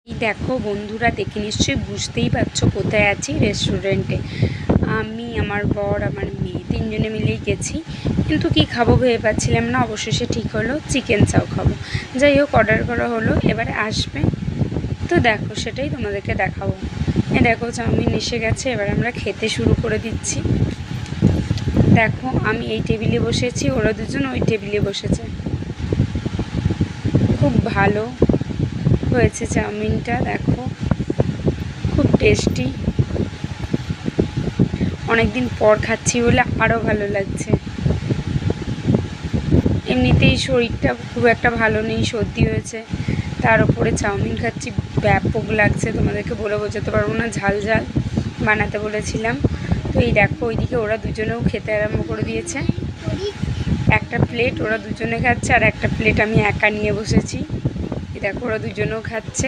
এই দেখো বন্ধুরা, দেখে নিশ্চয়ই বুঝতেই পারছো কোথায় আছি। রেস্টুরেন্টে আমি, আমার বর, আমার মেয়ে তিনজনে মিলেই গেছি। কিন্তু কি খাবো ভেবে পাচ্ছিলাম না। অবশেষে ঠিক হলো চিকেন চাও খাবো। যাই হোক, অর্ডার করা হলো, এবারে আসবে। তো দেখো, সেটাই তোমাদেরকে দেখাবো। দেখো চাউমিন এসে গেছে, এবার আমরা খেতে শুরু করে দিচ্ছি। দেখো আমি এই টেবিলে বসেছি, ওরা দুজন ওই টেবিলে বসেছে। খুব ভালো হয়েছে চাউমিনটা, দেখো খুব টেস্টি। অনেকদিন পর খাচ্ছি বলে আরও ভালো লাগছে। এমনিতেই শরীরটা খুব একটা ভালো নেই, সর্দি হয়েছে, তার উপরে চাউমিন খাচ্ছি, ব্যাপক লাগছে। তোমাদেরকে বলে বোঝাতে পারবো না, ঝাল ঝাল বানাতে বলেছিলাম। তো এই দেখো, ওইদিকে ওরা দুজনেও খেতে আরম্ভ করে দিয়েছে। একটা প্লেট ওরা দুজনে খাচ্ছে, আর একটা প্লেট আমি একা নিয়ে বসেছি। এই দেখো ওরা দুজনেও খাচ্ছে।